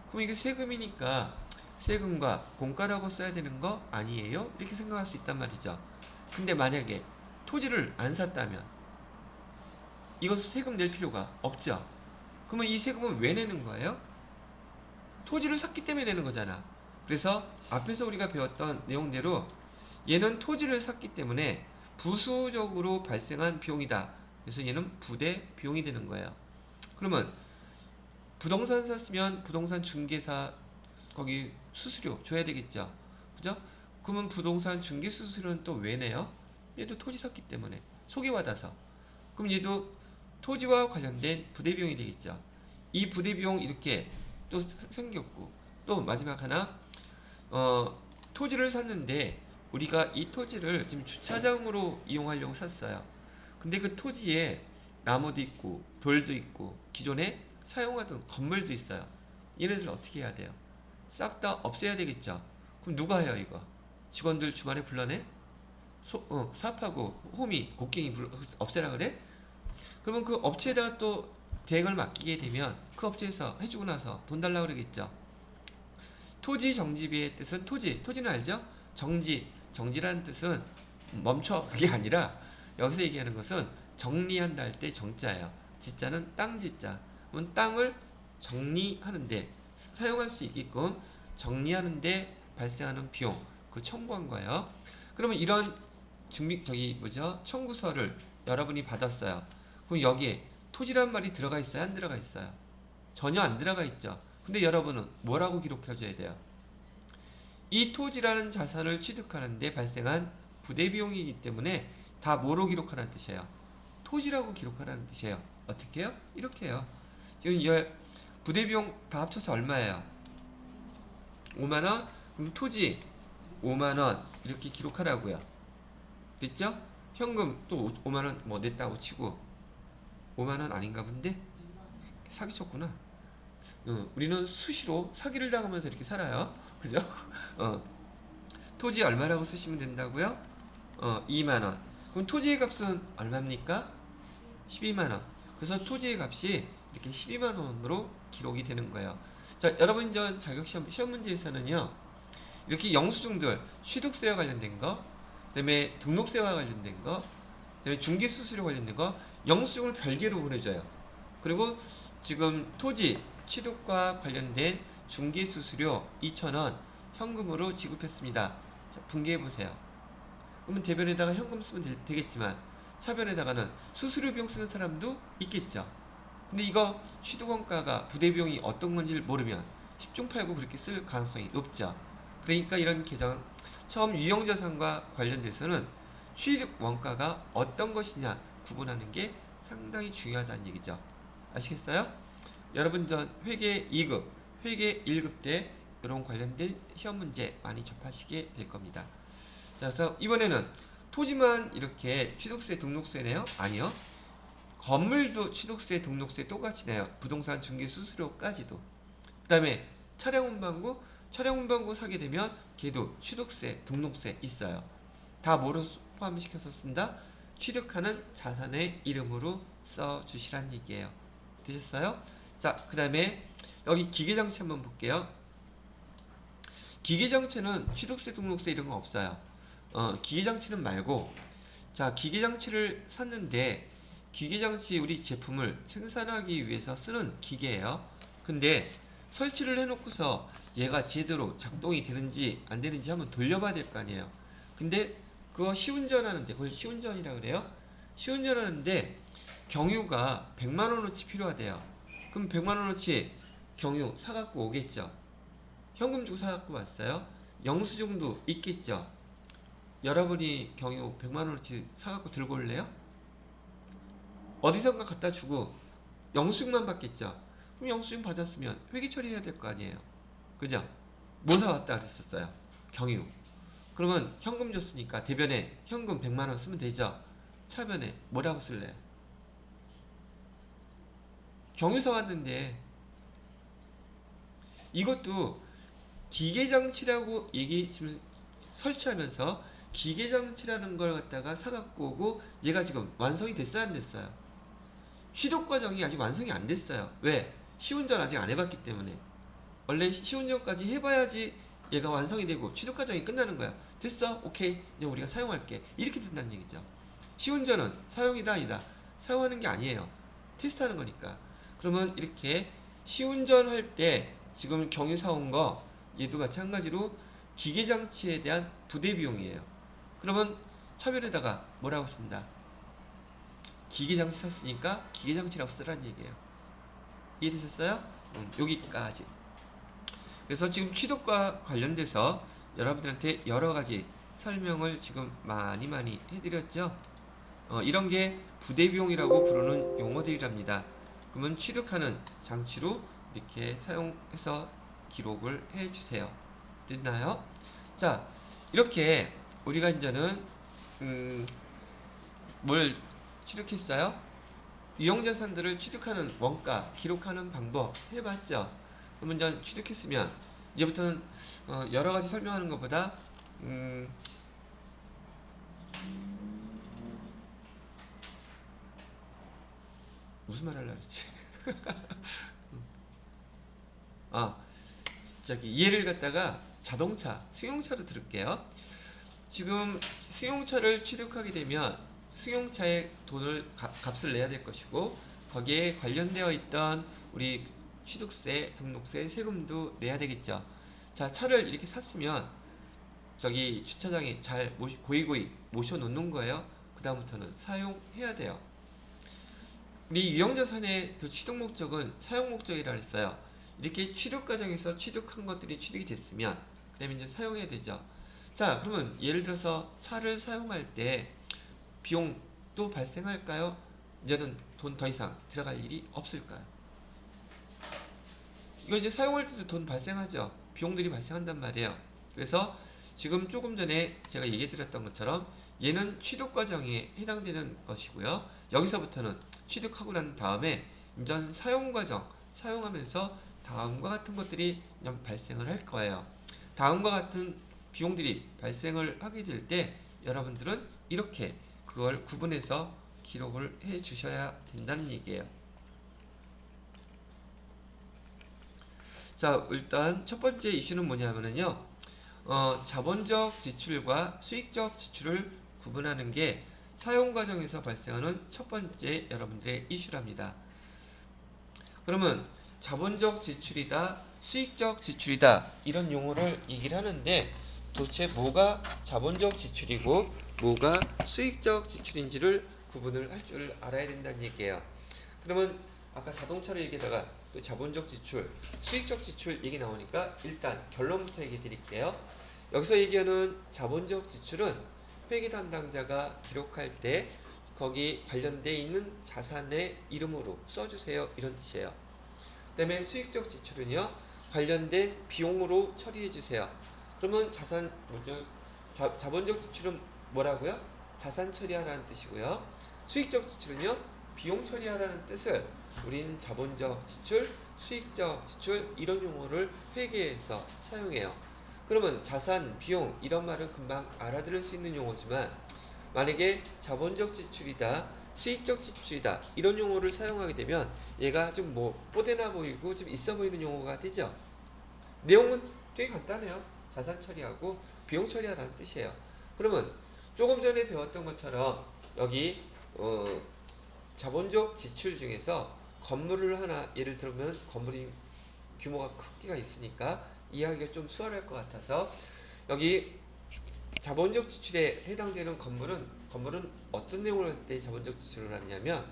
Speaker 1: 그럼 이게 세금이니까 세금과 공과라고 써야 되는 거 아니에요? 이렇게 생각할 수 있단 말이죠. 근데 만약에 토지를 안 샀다면 이것도 세금 낼 필요가 없죠. 그러면 이 세금은 왜 내는 거예요? 토지를 샀기 때문에 내는 거잖아. 그래서 앞에서 우리가 배웠던 내용대로 얘는 토지를 샀기 때문에 부수적으로 발생한 비용이다. 그래서 얘는 부대 비용이 되는 거예요. 그러면 부동산 샀으면 부동산 중개사 거기 수수료 줘야 되겠죠. 그죠? 그러면 부동산 중개 수수료는 또 왜 내요? 얘도 토지 샀기 때문에 소개받아서. 그럼 얘도 토지와 관련된 부대 비용이 되겠죠. 이 부대 비용 이렇게 또 생겼고, 또 마지막 하나 토지를 샀는데 우리가 이 토지를 지금 주차장으로 이용하려고 샀어요. 근데 그 토지에 나무도 있고 돌도 있고 기존에 사용하던 건물도 있어요. 얘네들 어떻게 해야 돼요? 싹 다 없애야 되겠죠. 그럼 누가 해요 이거? 직원들 주말에 불러내? 사업하고 호미, 곡괭이 없애라 그래? 그러면 그 업체에다가 또 대행을 맡기게 되면 그 업체에서 해주고 나서 돈 달라고 그러겠죠. 토지 정지비의 뜻은 토지는 알죠? 정지라는 뜻은 멈춰, 그게 아니라 여기서 얘기하는 것은 정리한다 할 때 정자예요. 지자는 땅지자. 그럼 땅을 정리하는데 사용할 수 있게끔 정리하는데 발생하는 비용, 그 청구한 거예요. 그러면 이런 청구서를 여러분이 받았어요. 그럼 여기에 토지란 말이 들어가 있어요? 안 들어가 있어요? 전혀 안 들어가 있죠. 근데 여러분은 뭐라고 기록해줘야 돼요? 이 토지라는 자산을 취득하는데 발생한 부대 비용이기 때문에 다 뭐로 기록하라는 뜻이에요? 토지라고 기록하라는 뜻이에요. 어떻게 해요? 이렇게 해요. 지금 이 부대 비용 다 합쳐서 얼마예요? 5만원? 그럼 토지 5만원 이렇게 기록하라고요. 됐죠? 현금 또 5만원 뭐 냈다고 치고 5만원 아닌가 본데? 사기쳤구나. 우리는 수시로 사기를 당하면서 이렇게 살아요. 그죠? 토지 얼마라고 쓰시면 된다고요? 2만원. 그럼 토지의 값은 얼마입니까? 12만원. 그래서 토지의 값이 이렇게 12만원으로 기록이 되는 거예요. 자, 여러분 전 자격시험 문제에서는요, 이렇게 영수증들, 취득세와 관련된 거, 그 다음에 등록세와 관련된 거, 그 다음에 중개수수료 관련된 거, 영수증을 별개로 보내줘요. 그리고 지금 토지 취득과 관련된 중개수수료 2,000원 현금으로 지급했습니다. 자, 분개해보세요. 그러면 대변에다가 현금 쓰면 되겠지만 차변에다가는 수수료 비용 쓰는 사람도 있겠죠. 근데 이거 취득원가가 부대 비용이 어떤 건지를 모르면 10중 8구 그렇게 쓸 가능성이 높죠. 그러니까 이런 개정 처음 유형자산과 관련돼서는 취득원가가 어떤 것이냐 구분하는 게 상당히 중요하다는 얘기죠. 아시겠어요? 여러분 전 회계 2급, 회계 1급 때 이런 관련된 시험 문제 많이 접하시게 될 겁니다. 자, 그래서 이번에는 토지만 이렇게 취득세, 등록세네요? 아니요. 건물도 취득세, 등록세 똑같이 내요. 부동산 중개 수수료까지도. 그다음에 차량 운반구 사게 되면 걔도 취득세, 등록세 있어요. 다 뭐로 포함시켜서 쓴다? 취득하는 자산의 이름으로 써주시란 얘기예요. 되셨어요? 자, 그 다음에 여기 기계장치 한번 볼게요. 기계장치는 취득세, 등록세 이런 거 없어요. 기계장치는 말고, 자, 기계장치를 샀는데 기계장치 우리 제품을 생산하기 위해서 쓰는 기계예요. 근데 설치를 해놓고서 얘가 제대로 작동이 되는지 안 되는지 한번 돌려봐야 될 거 아니에요. 근데 그거 시운전하는데, 그걸 시운전이라 그래요. 시운전하는데 경유가 100만원어치 필요하대요. 그럼 100만원어치 경유 사갖고 오겠죠. 현금 주고 사갖고 왔어요. 영수증도 있겠죠. 여러분이 경유 100만원어치 사갖고 들고 올래요? 어디선가 갖다 주고 영수증만 받겠죠. 그럼 영수증 받았으면 회계 처리해야 될 거 아니에요. 그죠? 뭐 사왔다 그랬었어요? 경유. 그러면 현금 줬으니까 대변에 현금 100만원 쓰면 되죠. 차변에 뭐라고 쓸래요? 경유 사왔는데, 이것도 기계장치라고 지금 설치하면서 기계장치라는 걸 갖다가 사갖고 오고 얘가 지금 완성이 됐어요, 안 됐어요? 취득 과정이 아직 완성이 안 됐어요. 왜? 시운전 아직 안 해봤기 때문에. 원래 시운전까지 해봐야지 얘가 완성이 되고 취득 과정이 끝나는 거야. 됐어? 오케이. 이제 우리가 사용할게. 이렇게 된다는 얘기죠. 시운전은 사용이다 아니다. 사용하는 게 아니에요. 테스트하는 거니까. 그러면 이렇게 시운전할 때 지금 경유 사온 거 얘도 마찬가지로 기계장치에 대한 부대 비용이에요. 그러면 차변에다가 뭐라고 쓴다? 기계장치 샀으니까 기계장치라고 쓰라는 얘기예요. 이해되셨어요? 여기까지. 그래서 지금 취득과 관련돼서 여러분들한테 여러가지 설명을 지금 많이 해드렸죠. 이런 게 부대비용이라고 부르는 용어들이랍니다. 그러면 취득하는 장치로 이렇게 사용해서 기록을 해주세요. 됐나요? 자, 이렇게 우리가 이제는 뭘 취득했어요? 유형자산들을 취득하는 원가, 기록하는 방법 해봤죠? 그러면 이제 취득했으면 이제부터는 여러가지 설명하는 것보다 무슨 말 하려고 했지? 예를 갖다가 자동차, 승용차로 들을게요. 지금 승용차를 취득하게 되면 승용차에 돈을 값을 내야 될 것이고 거기에 관련되어 있던 우리 취득세, 등록세, 세금도 내야 되겠죠. 자, 차를 이렇게 샀으면 저기 주차장에 잘 고이고이 모셔놓는 거예요. 그 다음부터는 사용해야 돼요. 우리 유형자산의 그 취득 목적은 사용 목적이라 했어요. 이렇게 취득 과정에서 취득한 것들이 취득이 됐으면 그 다음에 이제 사용해야 되죠. 자, 그러면 예를 들어서 차를 사용할 때 비용도 발생할까요? 이제는 돈 더 이상 들어갈 일이 없을까요? 이거 이제 사용할 때도 돈 발생하죠. 비용들이 발생한단 말이에요. 그래서 지금 조금 전에 제가 얘기 드렸던 것처럼 얘는 취득 과정에 해당되는 것이고요. 여기서부터는 취득하고 난 다음에 이제 사용 과정, 사용하면서 다음과 같은 것들이 발생을 할 거예요. 다음과 같은 비용들이 발생을 하게 될 때 여러분들은 이렇게 그걸 구분해서 기록을 해 주셔야 된다는 얘기예요. 자, 일단 첫 번째 이슈는 뭐냐면요, 자본적 지출과 수익적 지출을 구분하는 게 사용 과정에서 발생하는 첫 번째 여러분들의 이슈랍니다. 그러면 자본적 지출이다, 수익적 지출이다 이런 용어를 얘기를 하는데 도대체 뭐가 자본적 지출이고 뭐가 수익적 지출인지를 구분을 할 줄 알아야 된다는 얘기예요. 그러면 아까 자동차로 얘기하다가 또 자본적 지출, 수익적 지출 얘기 나오니까 일단 결론부터 얘기 드릴게요. 여기서 얘기하는 자본적 지출은 회계 담당자가 기록할 때 거기 관련돼 있는 자산의 이름으로 써주세요 이런 뜻이에요. 그 다음에 수익적 지출은요, 관련된 비용으로 처리해주세요. 그러면 자본적 지출은 뭐라고요? 자산 처리하라는 뜻이고요. 수익적 지출은요, 비용 처리하라는 뜻을 우린 자본적 지출, 수익적 지출 이런 용어를 회계에서 사용해요. 그러면 자산, 비용 이런 말은 금방 알아들을 수 있는 용어지만 만약에 자본적 지출이다, 수익적 지출이다 이런 용어를 사용하게 되면 얘가 좀 뭐 뽀대나 보이고 좀 있어 보이는 용어가 되죠. 내용은 되게 간단해요. 자산 처리하고 비용 처리하라는 뜻이에요. 그러면 조금 전에 배웠던 것처럼 여기 자본적 지출 중에서 건물을 하나 예를 들면 건물이 규모가 크기가 있으니까 이해하기가 좀 수월할 것 같아서 여기 자본적 지출에 해당되는 건물은 어떤 내용을 할 때 자본적 지출을 하느냐면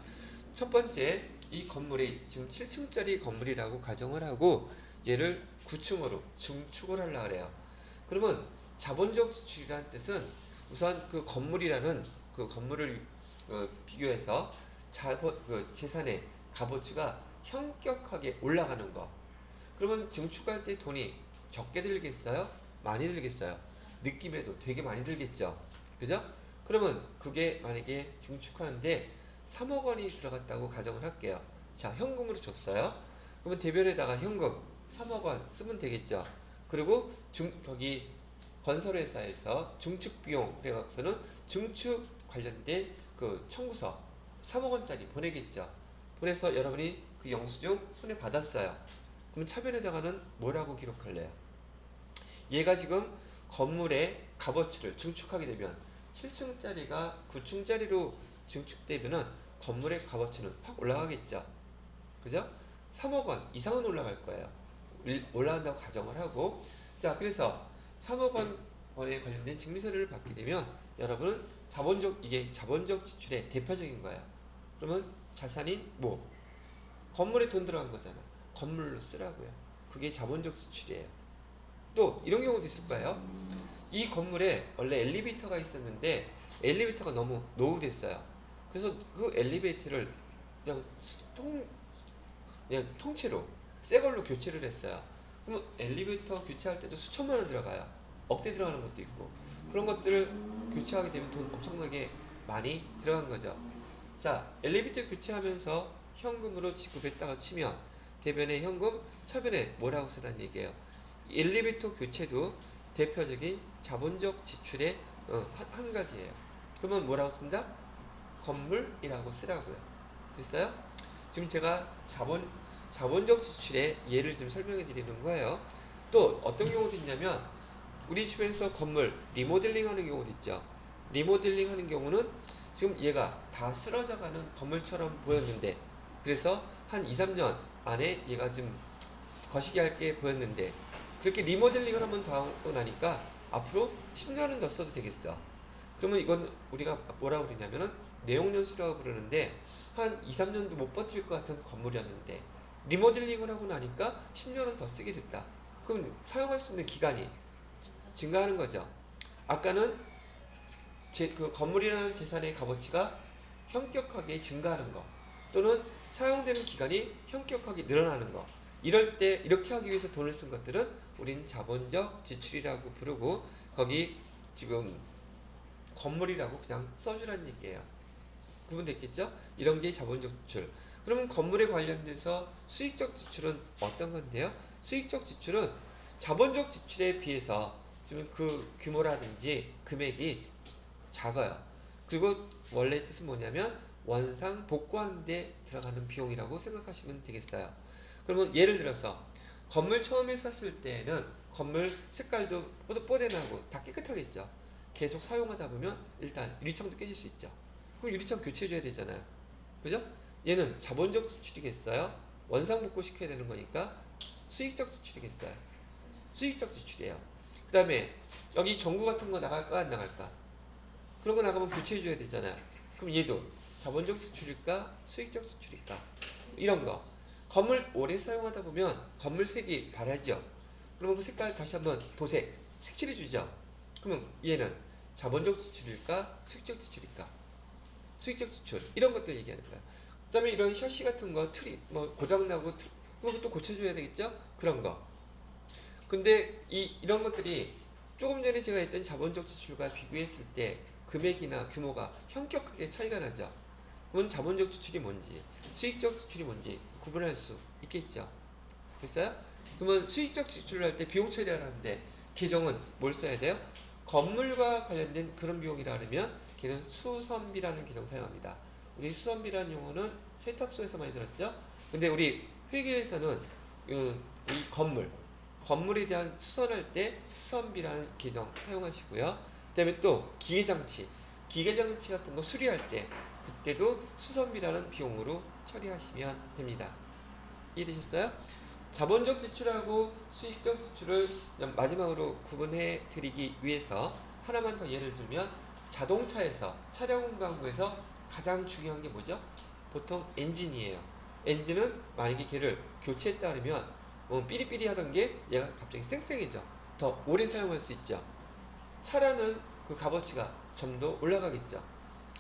Speaker 1: 첫 번째 이 건물이 지금 7층짜리 건물이라고 가정을 하고 얘를 9층으로 증축을 하려고 그래요. 그러면 자본적 지출이라는 뜻은 우선 그 건물이라는 그 건물을 비교해서 재산의 값어치가 현격하게 올라가는 거. 그러면 증축할 때 돈이 적게 들겠어요? 많이 들겠어요? 느낌에도 되게 많이 들겠죠. 그죠? 그러면 그게 만약에 증축하는데 3억 원이 들어갔다고 가정을 할게요. 자, 현금으로 줬어요. 그러면 대변에다가 현금 3억 원 쓰면 되겠죠. 그리고 거기 건설회사에서 증축비용 그래갖고서는 증축 관련된 그 청구서 3억 원짜리 보내겠죠. 보내서 여러분이 그 영수증 손에 받았어요. 그럼 차변에다가는 뭐라고 기록할래요? 얘가 지금 건물의 값어치를 증축하게 되면 7층짜리가 9층짜리로 증축되면은 건물의 값어치는 확 올라가겠죠. 그죠? 3억 원 이상은 올라갈 거예요. 올라간다고 가정을 하고 자 그래서 3억 원에 관련된 증빙서류를 받게 되면 여러분은 이게 자본적 지출의 대표적인 거예요. 그러면 자산인 뭐 건물에 돈 들어간 거잖아. 건물로 쓰라고요. 그게 자본적 지출이에요. 또 이런 경우도 있을 거예요. 이 건물에 원래 엘리베이터가 있었는데 엘리베이터가 너무 노후됐어요. 그래서 그 엘리베이터를 그냥 통째로 새 걸로 교체를 했어요. 그러면 엘리베이터 교체할 때도 수천만 원 들어가요. 억대 들어가는 것도 있고 그런 것들을 교체하게 되면 돈 엄청나게 많이 들어간 거죠. 자, 엘리베이터 교체하면서 현금으로 지급했다가 치면 대변에 현금, 차변에 뭐라고 쓰라는 얘기예요. 엘리베이터 교체도 대표적인 자본적 지출의 한 가지예요. 그러면 뭐라고 쓴다? 건물이라고 쓰라고요. 됐어요? 지금 제가 자본적 지출의 예를 좀 설명해 드리는 거예요. 또 어떤 경우도 있냐면 우리 주변에서 건물 리모델링 하는 경우도 있죠. 리모델링 하는 경우는 지금 얘가 다 쓰러져가는 건물처럼 보였는데 그래서 한 2, 3년 안에 얘가 좀 거시기할 게 보였는데 그렇게 리모델링을 한번 더 하고 나니까 앞으로 10년은 더 써도 되겠어. 그러면 이건 우리가 뭐라고 그러냐면은 내용연수라고 부르는데 한 2, 3년도 못 버틸 것 같은 건물이었는데 리모델링을 하고 나니까 10년은 더 쓰게 됐다. 그럼 사용할 수 있는 기간이 증가하는 거죠. 아까는 그 건물이라는 재산의 값어치가 현격하게 증가하는 거 또는 사용되는 기간이 현격하게 늘어나는 거 이럴 때 이렇게 하기 위해서 돈을 쓴 것들은 우린 자본적 지출이라고 부르고 거기 지금 건물이라고 그냥 써주라는 얘기예요. 구분됐겠죠? 이런 게 자본적 지출. 그러면 건물에 관련돼서 수익적 지출은 어떤 건데요? 수익적 지출은 자본적 지출에 비해서 지금 그 규모라든지 금액이 작아요. 그리고 원래 뜻은 뭐냐면 원상 복구하는 데 들어가는 비용이라고 생각하시면 되겠어요. 그러면 예를 들어서 건물 처음에 샀을 때는 건물 색깔도 뽀대나고 다 깨끗하겠죠. 계속 사용하다 보면 일단 유리창도 깨질 수 있죠. 그럼 유리창 교체해줘야 되잖아요. 그죠? 얘는 자본적 지출이겠어요? 원상 복구 시켜야 되는 거니까 수익적 지출이겠어요? 수익적 지출이에요. 그 다음에 여기 전구 같은 거 나갈까 안 나갈까? 그런 거 나가면 교체해줘야 되잖아요. 그럼 얘도 자본적 지출일까? 수익적 지출일까? 이런 거. 건물 오래 사용하다 보면 건물 색이 바라죠. 그러면 그 색깔 다시 한번 도색, 색칠해주죠. 그러면 얘는 자본적 지출일까? 수익적 지출일까? 수익적 지출. 이런 것들 얘기하는 거야. 그 다음에 이런 샤시 같은 거, 틀이, 뭐, 고장나고, 그런 것도 고쳐줘야 되겠죠? 그런 거. 근데 이런 것들이 조금 전에 제가 했던 자본적 지출과 비교했을 때 금액이나 규모가 현격하게 차이가 나죠. 그러면 자본적 지출이 뭔지, 수익적 지출이 뭔지 구분할 수 있겠죠. 됐어요? 그러면 수익적 지출을 할 때 비용 처리를 하는데 계정은 뭘 써야 돼요? 건물과 관련된 그런 비용이라 하면 걔는 수선비라는 계정 사용합니다. 우리 수선비라는 용어는 세탁소에서 많이 들었죠? 근데 우리 회계에서는 이 건물에 대한 수선할 때 수선비라는 계정 사용하시고요. 그 다음에 또 기계장치 같은 거 수리할 때 그때도 수선비라는 비용으로 처리하시면 됩니다. 이해되셨어요? 자본적 지출하고 수익적 지출을 마지막으로 구분해 드리기 위해서 하나만 더 예를 들면 자동차에서 차량 운반구에서 가장 중요한 게 뭐죠? 보통 엔진이에요. 엔진은 만약에 걔를 교체했다 그러면 삐리삐리 하던 게 얘가 갑자기 쌩쌩해져. 더 오래 사용할 수 있죠. 차라는 그 값어치가 좀 더 올라가겠죠.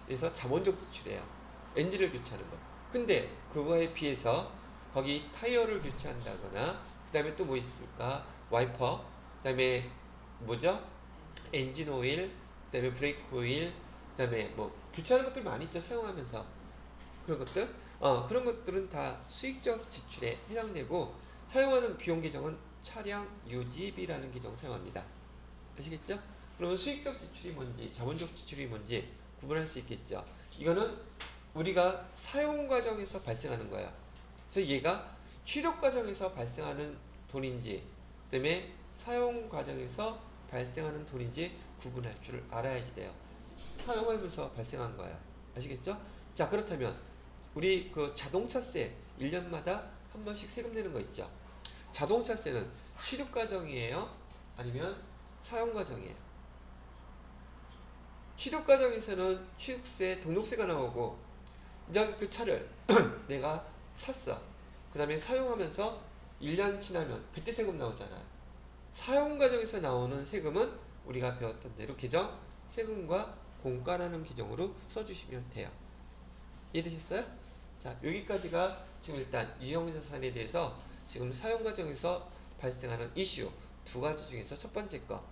Speaker 1: 그래서 자본적 지출이에요. 엔진을 교체하는 거. 근데 그거에 비해서 거기 타이어를 교체한다거나 그 다음에 또 뭐 있을까? 와이퍼, 그 다음에 뭐죠? 엔진 오일, 그 다음에 브레이크 오일, 그 다음에 뭐 교체하는 것들 많이 있죠. 사용하면서 그런 것들 그런 것들은 다 수익적 지출에 해당되고 사용하는 비용 계정은 차량 유지비라는 계정 사용합니다. 아시겠죠? 그러면 수익적 지출이 뭔지 자본적 지출이 뭔지 구분할 수 있겠죠. 이거는 우리가 사용 과정에서 발생하는 거야. 그래서 얘가 취득 과정에서 발생하는 돈인지 그다음에 사용 과정에서 발생하는 돈인지 구분할 줄 알아야지 돼요. 사용하면서 발생한 거야. 아시겠죠? 자, 그렇다면 우리 그 자동차세 1년마다 한 번씩 세금 내는 거 있죠. 자동차세는 취득 과정이에요? 아니면 사용 과정이에요? 취득 과정에서는 취득세, 등록세가 나오고 이제 그 차를 내가 샀어. 그 다음에 사용하면서 1년 지나면 그때 세금 나오잖아요. 사용 과정에서 나오는 세금은 우리가 배웠던 대로 계정 세금과 공과라는 계정으로 써주시면 돼요. 이해되셨어요? 자, 여기까지가 지금 일단 유형자산에 대해서 지금 사용 과정에서 발생하는 이슈 두 가지 중에서 첫 번째 거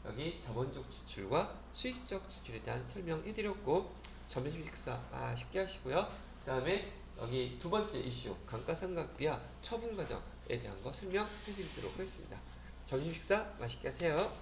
Speaker 1: 여기 자본적 지출과 수익적 지출에 대한 설명해드렸고 점심 식사 맛있게 하시고요. 그 다음에 여기 두 번째 이슈 감가상각비와 처분 과정에 대한 거 설명해드리도록 하겠습니다. 점심 식사 맛있게 하세요.